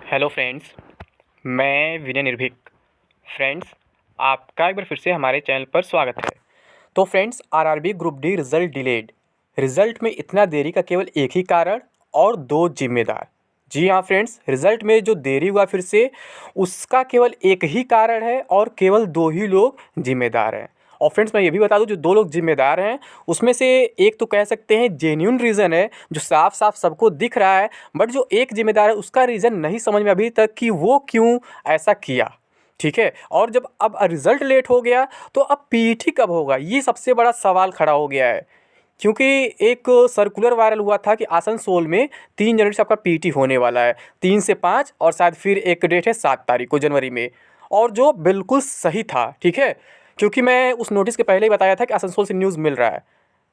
Hello friends, मैं विनय निर्भीक। Friends, आपका एक बार फिर से हमारे चैनल पर स्वागत है। तो friends, RRB group D result delayed. Result में इतना देरी का केवल एक ही कारण और दो जिम्मेदार। जी हाँ फ्रेंड्स, रिज़ल्ट में जो देरी हुआ फिर से उसका केवल एक ही कारण है और केवल दो ही लोग जिम्मेदार हैं। और फ्रेंड्स, मैं ये भी बता दूं, जो दो लोग जिम्मेदार हैं उसमें से एक तो कह सकते हैं जेन्युइन रीज़न है, जो साफ साफ सबको दिख रहा है। बट जो एक जिम्मेदार है उसका रीज़न नहीं समझ में अभी तक कि वो क्यों ऐसा किया। ठीक है, और जब अब रिज़ल्ट लेट हो गया तो अब पीईटी कब होगा, ये सबसे बड़ा सवाल खड़ा हो गया है। क्योंकि एक सर्कुलर वायरल हुआ था कि आसनसोल में 3 जनवरी से आपका पीईटी होने वाला है, 3 से 5, और शायद फिर एक डेट है 7 तारीख को जनवरी में। और जो बिल्कुल सही था, ठीक है, क्योंकि मैं उस नोटिस के पहले ही बताया था कि आसनसोल से न्यूज़ मिल रहा है।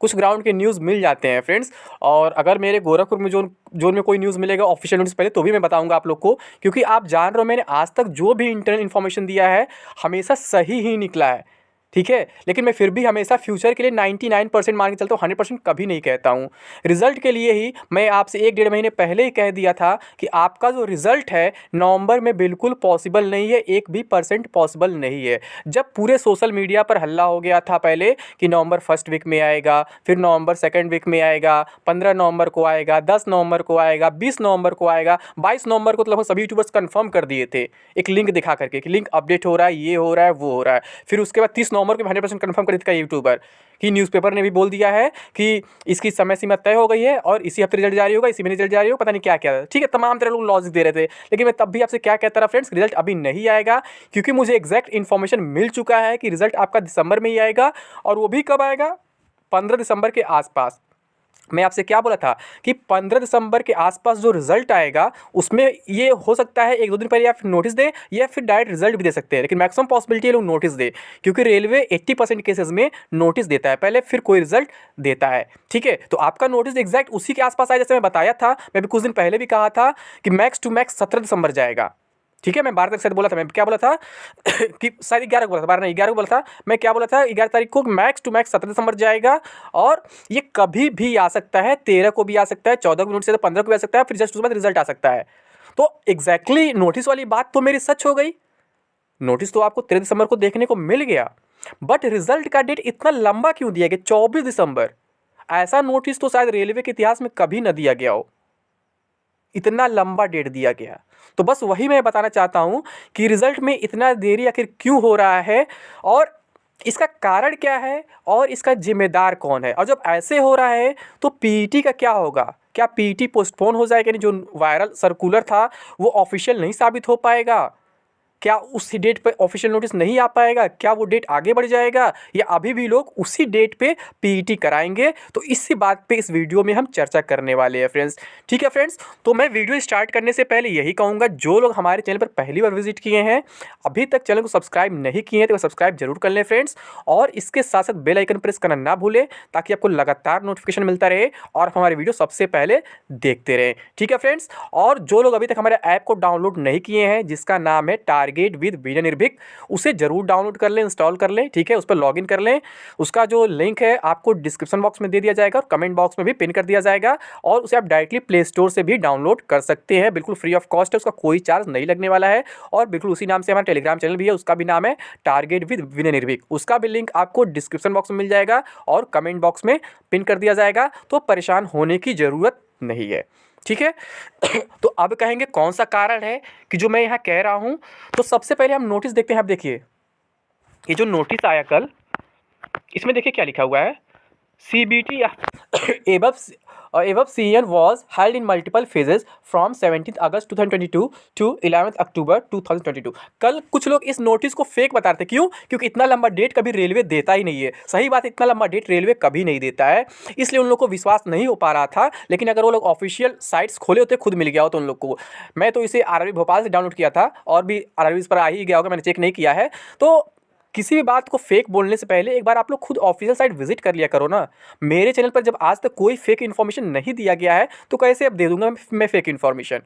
कुछ ग्राउंड के न्यूज़ मिल जाते हैं फ्रेंड्स। और अगर मेरे गोरखपुर में जोन जोन में कोई न्यूज़ मिलेगा ऑफिशियल नोटिस पहले, तो भी मैं बताऊंगा आप लोग को, क्योंकि आप जान रहे हो मैंने आज तक जो भी इंटरनल इन्फॉर्मेशन दिया है हमेशा सही ही निकला है। ठीक है, लेकिन मैं फिर भी हमेशा फ्यूचर के लिए 99% मान के चलता हूँ, 100% कभी नहीं कहता हूँ। रिजल्ट के लिए ही मैं आपसे 1 डेढ़ महीने पहले ही कह दिया था कि आपका जो रिजल्ट है नवंबर में बिल्कुल पॉसिबल नहीं है, 1% भी पॉसिबल नहीं है। जब पूरे सोशल मीडिया पर हल्ला हो गया था पहले कि नवंबर फर्स्ट वीक में आएगा, फिर नवंबर सेकेंड वीक में आएगा, 15 नवंबर को आएगा, 10 नवंबर को आएगा, 20 नवंबर को आएगा, 22 नवंबर को तो लगभग सभी यूट्यूबर्स कंफर्म कर दिए थे एक लिंक दिखा करके कि लिंक अपडेट हो रहा है, ये हो रहा है, वो हो रहा है। फिर उसके बाद 30 नवंबर को 100% कन्फर्म कर दिया यूट्यूबर कि न्यूज़पेपर ने भी बोल दिया है कि इसकी समय सीमा तय हो गई है और इसी हफ्ते रिजल्ट जारी होगा, इसी महीने रिजल्ट जारी होगा, पता नहीं क्या क्या। ठीक है, तमाम तरह लोग लॉजिक दे रहे थे, लेकिन मैं तब भी आपसे क्या कहता रहा फ्रेंड्स, रिजल्ट अभी नहीं आएगा, क्योंकि मुझे एग्जैक्ट इन्फॉर्मेशन मिल चुका है कि रिजल्ट आपका दिसंबर में ही आएगा। और वो भी कब आएगा? 15 दिसंबर के आसपास। मैं आपसे क्या बोला था कि 15 दिसंबर के आसपास जो रिजल्ट आएगा उसमें ये हो सकता है 1-2 दिन पहले या फिर नोटिस दे या फिर डायरेक्ट रिजल्ट भी दे सकते हैं, लेकिन मैक्सिमम पॉसिबिलिटी है लोग नोटिस दे, क्योंकि रेलवे 80% केसेस में नोटिस देता है पहले, फिर कोई रिजल्ट देता है। ठीक है, तो आपका नोटिस एग्जैक्ट उसी के आसपास आया, जैसे मैं बताया था। मैं भी कुछ दिन पहले भी कहा था कि मैक्स टू मैक्स 17 दिसंबर जाएगा। ठीक है, मैं 12 तक शायद बोला था। मैं क्या बोला था कि शायद 11 को बोला था, 12 नहीं 11 को बोला था। मैं क्या बोला था, 11 तारीख को मैक्स टू मैक्स 17 दिसंबर जाएगा। और ये कभी भी आ सकता है, 13 को भी आ सकता है, 14 को नोटिस से 15 को भी आ सकता है, फिर जस्ट उसके बाद रिजल्ट आ सकता है। तो एग्जैक्टली नोटिस वाली बात तो मेरी सच हो गई। नोटिस तो आपको 13 दिसंबर को देखने को मिल गया, बट रिजल्ट का डेट इतना लंबा क्यों दिया गया, 24 दिसंबर? ऐसा नोटिस तो शायद रेलवे के इतिहास में कभी न दिया गया हो, इतना लंबा डेट दिया गया। तो बस वही मैं बताना चाहता हूँ कि रिजल्ट में इतना देरी आखिर क्यों हो रहा है, और इसका कारण क्या है, और इसका जिम्मेदार कौन है। और जब ऐसे हो रहा है तो पीईटी का क्या होगा? क्या पीईटी पोस्टपोन हो जाएगा? नहीं, जो वायरल सर्कुलर था वो ऑफिशियल नहीं साबित हो पाएगा? क्या उस डेट पे ऑफिशियल नोटिस नहीं आ पाएगा? क्या वो डेट आगे बढ़ जाएगा, या अभी भी लोग उसी डेट पे पीईटी कराएंगे? तो इसी बात पे इस वीडियो में हम चर्चा करने वाले हैं फ्रेंड्स। ठीक है फ्रेंड्स, तो मैं वीडियो स्टार्ट करने से पहले यही कहूँगा, जो लोग हमारे चैनल पर पहली बार विजिट किए हैं, अभी तक चैनल को सब्सक्राइब नहीं किए हैं, तो सब्सक्राइब जरूर कर लें फ्रेंड्स। और इसके साथ साथ बेल आइकन प्रेस करना ना भूलें, ताकि आपको लगातार नोटिफिकेशन मिलता रहे और हमारे वीडियो सबसे पहले देखते रहें। ठीक है फ्रेंड्स, और जो लोग अभी तक हमारे ऐप को डाउनलोड नहीं किए हैं, जिसका नाम है टारगेट विद विनय निर्भीक, उसे जरूर डाउनलोड कर लें, इंस्टॉल कर लें। ठीक है, उस पर लॉगिन कर लें। उसका जो लिंक है आपको डिस्क्रिप्शन बॉक्स में दे दिया जाएगा और कमेंट बॉक्स में भी पिन कर दिया जाएगा, और उसे आप डायरेक्टली प्ले स्टोर से भी डाउनलोड कर सकते हैं। बिल्कुल फ्री ऑफ कॉस्ट है, उसका कोई चार्ज नहीं लगने वाला है। और बिल्कुल उसी नाम से हमारा टेलीग्राम चैनल भी है, उसका भी नाम है टारगेट विद विनय निर्भीक, उसका भी लिंक आपको डिस्क्रिप्शन बॉक्स में मिल जाएगा और कमेंट बॉक्स में पिन कर दिया जाएगा। तो परेशान होने की ज़रूरत नहीं है। ठीक है तो अब कहेंगे कौन सा कारण है कि जो मैं यहाँ कह रहा हूँ। तो सबसे पहले हम नोटिस देखते हैं। आप देखिए, ये जो नोटिस आया कल, इसमें देखिए क्या लिखा हुआ है, CBT above CN was held in multiple phases from 17th August 2022 to 11th October 2022। कल कुछ लोग इस नोटिस को फेक बता रहे थे। क्यों? क्योंकि इतना लंबा डेट कभी रेलवे देता ही नहीं है। सही बात है, इतना लंबा डेट रेलवे कभी नहीं देता है, इसलिए उन लोग को विश्वास नहीं हो पा रहा था। लेकिन अगर वो लोग ऑफिशियल साइट्स खोले होते, खुद मिल गया हो तो उन लोग को। मैं तो इसे आरआरबी भोपाल से डाउनलोड किया था, और भी आरआरबी पर आ ही गया होगा, मैंने चेक नहीं किया है। तो किसी भी बात को फेक बोलने से पहले एक बार आप लोग खुद ऑफिशियल साइट विजिट कर लिया करो ना। मेरे चैनल पर जब आज तक कोई फेक इन्फॉर्मेशन नहीं दिया गया है, तो कैसे अब दे दूंगा मैं फेक इन्फॉर्मेशन?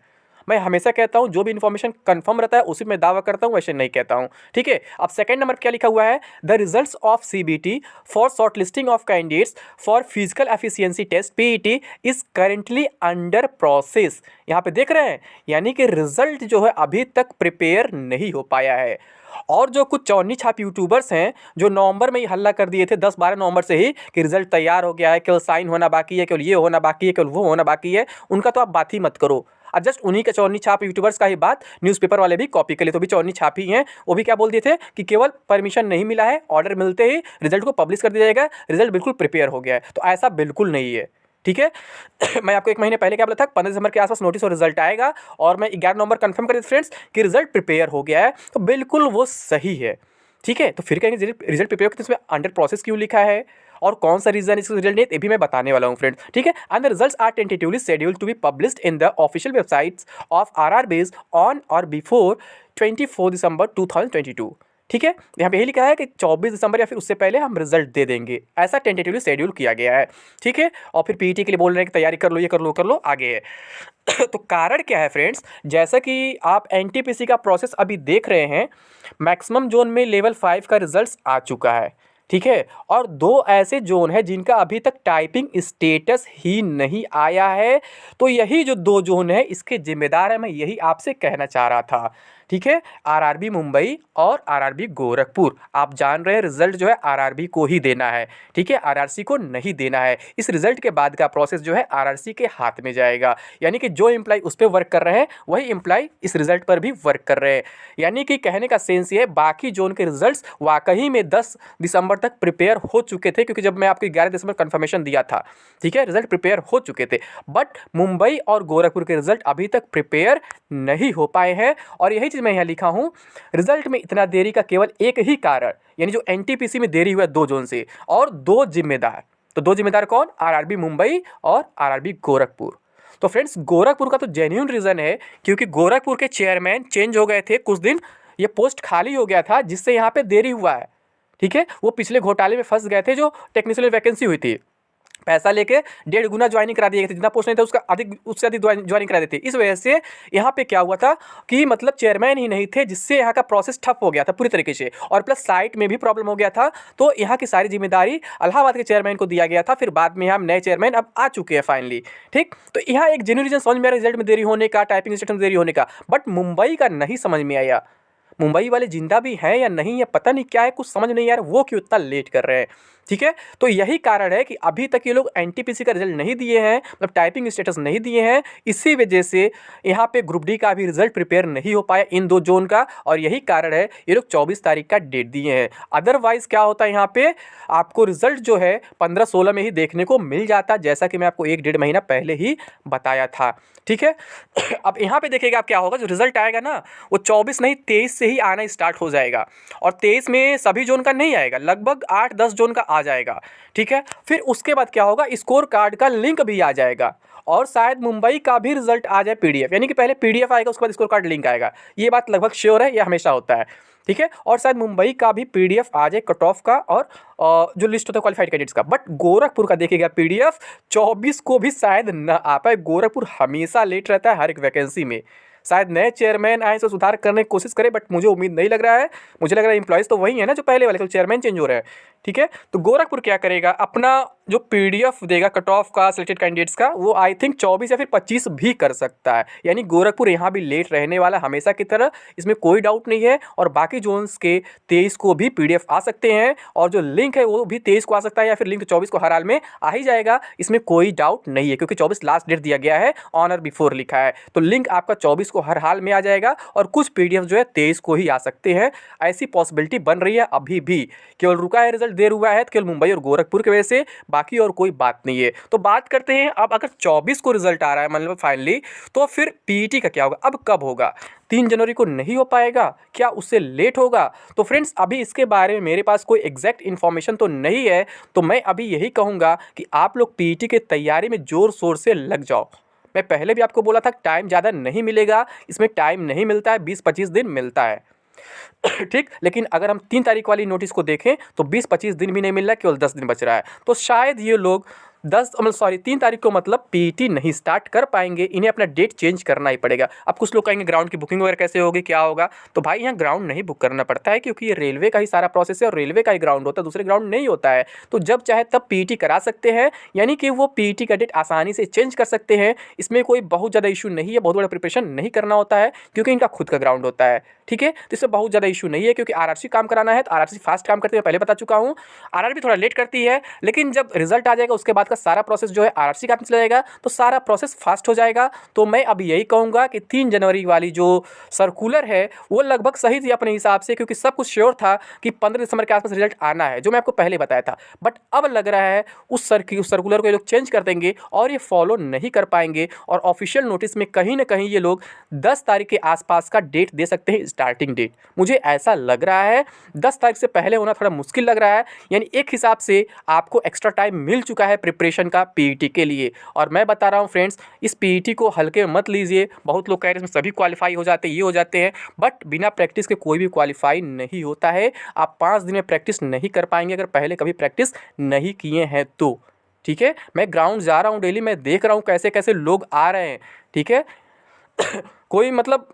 मैं हमेशा कहता हूँ जो भी इन्फॉर्मेशन कंफर्म रहता है उसी में दावा करता हूँ, वैसे नहीं कहता हूँ। ठीक है, अब सेकंड नंबर क्या लिखा हुआ है, the results of CBT for short listing of candidates for physical efficiency test PET is currently under process. यहाँ पे देख रहे हैं, यानी कि रिजल्ट जो है अभी तक प्रिपेयर नहीं हो पाया है। और जो कुछ चौनी छाप यूट्यूबर्स हैं जो नवंबर में ही हल्ला कर दिए थे 10-12 नवंबर से ही कि रिजल्ट तैयार हो गया है, केवल साइन होना बाकी है, केवल ये होना बाकी है, केवल वो होना बाकी है, उनका तो आप बात ही मत करो। अब जस्ट उन्हीं के चौनी छाप यूट्यूबर्स का ही बात न्यूज़पेपर वाले भी कॉपी कर लिए, तो भी चौनी छाप ही हैं। वो भी क्या बोल दिए थे कि केवल परमिशन नहीं मिला है, ऑर्डर मिलते ही रिजल्ट को पब्लिश कर दिया जाएगा, रिजल्ट बिल्कुल प्रिपेयर हो गया है। तो ऐसा बिल्कुल नहीं है। ठीक है मैं आपको 1 महीने पहले क्या बोला था, 15 दिसंबर के आसपास नोटिस और रिजल्ट आएगा, और मैं 11 नवंबर कंफर्म कर दिया फ्रेंड्स कि रिजल्ट प्रिपेयर हो गया है, तो बिल्कुल वो सही है। ठीक है, तो फिर कहेंगे रिजल्ट प्रिपेयर करते इसमें अंडर प्रोसेस क्यों लिखा है और कौन सा रीजन इसका रिजल्ट नहीं, ये भी मैं बताने वाला हूँ फ्रेंड्स। ठीक है, and the results are tentatively scheduled to be published in the official websites of RRBs on or before 24 December 2022। ठीक है, यहाँ पे यही लिखा है कि 24 दिसंबर या फिर उससे पहले हम रिजल्ट दे देंगे, ऐसा टेंटेटिवली शेड्यूल किया गया है। ठीक है, और फिर पीईटी के लिए बोल रहे हैं कि तैयारी कर लो, ये कर लो, आगे है तो कारण क्या है फ्रेंड्स, जैसा कि आप एनटीपीसी का प्रोसेस अभी देख रहे हैं, मैक्सिमम जोन में लेवल 5 का रिजल्ट्स आ चुका है। ठीक है, और 2 ऐसे जोन है जिनका अभी तक टाइपिंग स्टेटस ही नहीं आया है। तो यही जो 2 जोन है इसके जिम्मेदार है, मैं यही आपसे कहना चाह रहा था। ठीक है, आरआरबी मुंबई और आरआरबी गोरखपुर, आप जान रहे हैं रिजल्ट जो है आरआरबी को ही देना है। ठीक है, आरआरसी को नहीं देना है। इस रिजल्ट के बाद का प्रोसेस जो है आरआरसी के हाथ में जाएगा, यानी कि जो एम्प्लॉय उस पर वर्क कर रहे हैं वही एम्प्लॉय इस रिजल्ट पर भी वर्क कर रहे हैं। यानी कि कहने का सेंस ये है, बाकी जोन के रिजल्ट्स वाकई में 10 दिसंबर तक प्रिपेयर हो चुके थे, क्योंकि जब मैं आपको 11 दिसंबर कंफर्मेशन दिया था, ठीक है, रिजल्ट प्रिपेयर हो चुके थे। बट मुंबई और गोरखपुर के रिजल्ट अभी तक प्रिपेयर नहीं हो पाए हैं, और यही चीज़ मैं यहाँ लिखा हूँ, रिजल्ट में इतना देरी का केवल एक ही कारण, यानी जो एनटीपीसी में देरी हुआ 2 जोन से, और 2 जिम्मेदार। तो 2 जिम्मेदार कौन, आरआरबी मुंबई और आरआरबी गोरखपुर। तो फ्रेंड्स गोरखपुर का तो जेन्युइन रीज़न है, क्योंकि गोरखपुर के चेयरमैन चेंज हो गए थे कुछ दिन, ये पोस्ट खाली हो गया था, जिससे यहाँ पे देरी हुआ है। ठीक है, वो पिछले घोटाले में फंस गए थे, जो टेक्निकल वैकेंसी हुई थी, पैसा लेके 1.5 गुना ज्वाइनिंग करा दिए थे, जितना पोस्ट नहीं था उसका अधिक, उससे अधिक ज्वाइनिंग करा देते। इस वजह से यहाँ पे क्या हुआ था कि मतलब चेयरमैन ही नहीं थे, जिससे यहाँ का प्रोसेस ठप हो गया था पूरी तरीके से, और प्लस साइट में भी प्रॉब्लम हो गया था। तो यहाँ की सारी जिम्मेदारी इलाहाबाद के चेयरमैन को दिया गया था। फिर बाद में हम नए चेयरमैन अब आ चुके हैं फाइनली। ठीक, तो यहाँ एक जेन्युइन रीजन समझ में आया रिजल्ट में देरी होने का, टाइपिंग सिस्टम में देरी होने का, बट मुंबई का नहीं समझ में आया। मुंबई वाले जिंदा भी हैं या नहीं, या पता नहीं क्या है, कुछ समझ नहीं आ रहा वो क्यों इतना लेट कर रहे हैं। ठीक है, तो यही कारण है कि अभी तक ये लोग एनटीपीसी का रिजल्ट नहीं दिए हैं, मतलब टाइपिंग स्टेटस नहीं दिए हैं। इसी वजह से यहाँ पे ग्रुप डी का भी रिजल्ट प्रिपेयर नहीं हो पाया इन 2 जोन का, और यही कारण है ये लोग 24 तारीख का डेट दिए हैं। अदरवाइज क्या होता है, यहाँ पे आपको रिजल्ट जो है 15-16 में ही देखने को मिल जाता, जैसा कि मैं आपको 1-1.5 महीना पहले ही बताया था। ठीक है अब यहाँ पे देखिएगा आप क्या होगा, जो रिजल्ट आएगा ना वो 24 नहीं 23 से ही आना स्टार्ट हो जाएगा, और 23 में सभी जोन का नहीं आएगा, लगभग 8-10 जोन का आ जाएगा। ठीक है, फिर उसके बाद क्या होगा, स्कोर कार्ड का लिंक भी आ जाएगा, और शायद मुंबई का भी रिजल्ट आ जाए पीडीएफ, यानी कि पहले पीडीएफ आएगा उसके बाद स्कोर कार्ड लिंक आएगा। ये बात लगभग श्योर है, ये हमेशा होता है। ठीक है, और शायद मुंबई का भी पीडीएफ आ जाए कट ऑफ का, और जो लिस्ट होता है क्वालिफाइड कैंडिडेट्स का। बट गोरखपुर का देखिएगा पीडीएफ 24 को भी शायद न आ पाए। गोरखपुर हमेशा लेट रहता है हर एक वैकेंसी में। शायद नए चेयरमैन आए तो सुधार करने की कोशिश करे, बट मुझे उम्मीद नहीं लग रहा है। मुझे लग रहा है एम्प्लॉयज़ तो वही है ना जो पहले वाले, केवल चेयरमैन चेंज हो रहे हैं। ठीक है, तो गोरखपुर क्या करेगा, अपना जो पीडीएफ देगा कट ऑफ का सिलेक्टेड कैंडिडेट्स का, वो आई थिंक 24 या फिर 25 भी कर सकता है। यानी गोरखपुर यहाँ भी लेट रहने वाला हमेशा की तरह, इसमें कोई डाउट नहीं है। और बाकी जोन्स के 23 को भी पीडीएफ आ सकते हैं, और जो लिंक है वो भी 23 को आ सकता है, या फिर लिंक 24 को हर हाल में आ ही जाएगा, इसमें कोई डाउट नहीं है, क्योंकि 24 लास्ट डेट दिया गया है, ऑन और बिफोर लिखा है। तो लिंक आपका 24 को हर हाल में आ जाएगा, और कुछ पीडीएफ जो है 23 को ही आ सकते हैं। ऐसी पॉसिबिलिटी बन रही है अभी भी, केवल रुका है रिजल्ट देर हुआ है केवल मुंबई और गोरखपुर की वजह से, बाकी और कोई बात नहीं है। तो बात करते हैं अब, अगर 24 को रिजल्ट आ रहा है मतलब फाइनली, तो फिर पीईटी का क्या होगा, अब कब होगा, 3 जनवरी को नहीं हो पाएगा क्या, उससे लेट होगा? तो फ्रेंड्स अभी इसके बारे में मेरे पास कोई एग्जैक्ट इन्फॉर्मेशन तो नहीं है, तो मैं अभी यही कहूँगा कि आप लोग पीईटी की तैयारी में ज़ोर शोर से लग जाओ। मैं पहले भी आपको बोला था टाइम ज़्यादा नहीं मिलेगा, इसमें टाइम नहीं मिलता है, 20-25 दिन मिलता है। ठीक, लेकिन अगर हम 3 तारीख वाली नोटिस को देखें तो 20-25 दिन भी नहीं मिल रहा है, केवल 10 दिन बच रहा है। तो शायद ये लोग 3 तारीख को मतलब पीईटी नहीं स्टार्ट कर पाएंगे, इन्हें अपना डेट चेंज करना ही पड़ेगा। अब कुछ लोग कहेंगे ग्राउंड की बुकिंग वगैरह कैसे होगी, क्या होगा? तो भाई यहाँ ग्राउंड नहीं बुक करना पड़ता है, क्योंकि ये रेलवे का ही सारा प्रोसेस है और रेलवे का ही ग्राउंड होता है, दूसरे ग्राउंड नहीं होता है। तो जब चाहे तब पीईटी करा सकते हैं, यानी कि वो पीईटी का डेट आसानी से चेंज कर सकते हैं। इसमें कोई बहुत ज़्यादा इशू नहीं है, बहुत बड़ा प्रिपरेशन नहीं करना होता है, क्योंकि इनका खुद का ग्राउंड होता है। ठीक है, तो इसमें बहुत ज़्यादा इशू नहीं है, क्योंकि आरआरसी काम कराना है तो आरआरसी फास्ट काम करते हैं, पहले बता चुका हूँ। आरआरबी थोड़ा लेट करती है, लेकिन जब रिजल्ट आ जाएगा उसके बाद का सारा प्रोसेस जो है आरआरसी का हाथ में चला जाएगा, तो सारा प्रोसेस फास्ट हो जाएगा। तो मैं अब यही कहूँगा कि 3 जनवरी वाली जो सर्कुलर है वो लगभग सही थी अपने हिसाब से, क्योंकि सब कुछ श्योर था कि 15 दिसंबर के आसपास रिजल्ट आना है, जो मैं आपको पहले बताया था। बट अब लग रहा है उस सर्कुलर को ये लोग चेंज कर देंगे और ये फॉलो नहीं कर पाएंगे, और ऑफिशियल नोटिस में कहीं ना कहीं ये लोग 10 तारीख के आसपास का डेट दे सकते हैं, स्टार्टिंग डेट। मुझे ऐसा लग रहा है 10 तारीख से पहले होना थोड़ा मुश्किल लग रहा है, यानी एक हिसाब से आपको एक्स्ट्रा टाइम मिल चुका है प्रिपरेशन का पीईटी के लिए। और मैं बता रहा हूँ फ्रेंड्स, इस पीईटी को हल्के में मत लीजिए। बहुत लोग कह रहे हैं इसमें सभी क्वालिफाई हो जाते हैं, ये हो जाते हैं, बट बिना प्रैक्टिस के कोई भी क्वालिफाई नहीं होता है। आप 5 दिन में प्रैक्टिस नहीं कर पाएंगे अगर पहले कभी प्रैक्टिस नहीं किए हैं तो। ठीक है, मैं ग्राउंड जा रहा हूँ डेली, मैं देख रहा हूँ कैसे कैसे लोग आ रहे हैं। ठीक है कोई मतलब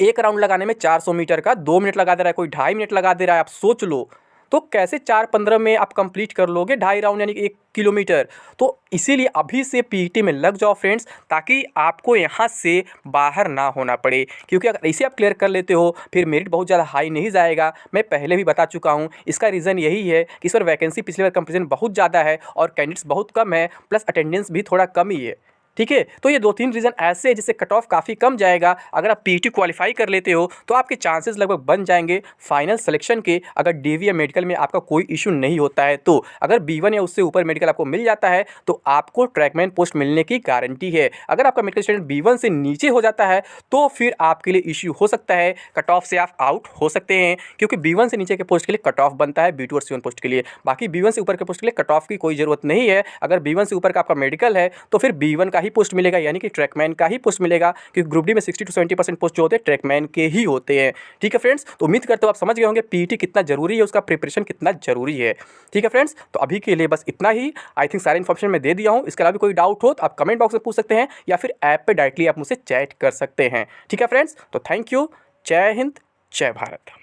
एक राउंड लगाने में 400 मीटर का 2 मिनट लगा दे रहा है, कोई 2.5 मिनट लगा दे रहा है। आप सोच लो तो कैसे 4:15 में आप कंप्लीट कर लोगे 2.5 राउंड, यानी कि 1 किलोमीटर। तो इसीलिए अभी से पीईटी में लग जाओ फ्रेंड्स, ताकि आपको यहाँ से बाहर ना होना पड़े, क्योंकि अगर इसे आप क्लियर कर लेते हो फिर मेरिट बहुत ज़्यादा हाई नहीं जाएगा। मैं पहले भी बता चुका हूँ, इसका रीज़न यही है कि इस बार वैकेंसी पिछले बार कंपेरिजन बहुत ज़्यादा है और कैंडिडेट्स बहुत कम है, प्लस अटेंडेंस भी थोड़ा कम ही है। ठीक है, तो ये 2-3 रीज़न ऐसे हैं जिससे कट ऑफ काफ़ी कम जाएगा। अगर आप पीईटी क्वालिफाई कर लेते हो तो आपके चांसेस लगभग बन जाएंगे फाइनल सिलेक्शन के, अगर डीवी या मेडिकल में आपका कोई इशू नहीं होता है तो। अगर B1 या उससे ऊपर मेडिकल आपको मिल जाता है तो आपको ट्रैकमैन पोस्ट मिलने की गारंटी है। अगर आपका मेडिकल स्टूडेंट B1 से नीचे हो जाता है तो फिर आपके लिए इशू हो सकता है, कट ऑफ से आप आउट हो सकते हैं, क्योंकि B1 से नीचे के पोस्ट के लिए कट ऑफ बनता है B2 और C1 पोस्ट के लिए। बाकी B1 से ऊपर के पोस्ट के लिए कट ऑफ की कोई ज़रूरत नहीं है। अगर B1 से ऊपर का आपका मेडिकल है तो फिर B1 का ही पोस्ट मिलेगा, यानी कि ट्रैकमैन का ही पोस्ट मिलेगा, क्योंकि ग्रुप डी में 60 to 70% पोस्ट जो होते हैं ट्रैकमैन के ही होते हैं। ठीक है फ्रेंड्स, तो उम्मीद करते हो आप समझ गए होंगे पीईटी कितना जरूरी है, उसका प्रिपरेशन कितना जरूरी है। ठीक है फ्रेंड्स, तो अभी के लिए बस इतना ही। आई थिंक सारा इन्फॉर्मेशन मैं दे दिया हूँ। इसके अलावा कोई डाउट हो तो आप कमेंट बॉक्स में पूछ सकते हैं, या फिर ऐप पे डायरेक्टली आप मुझसे चैट कर सकते हैं। ठीक है फ्रेंड्स, तो थैंक यू। जय हिंद, जय भारत।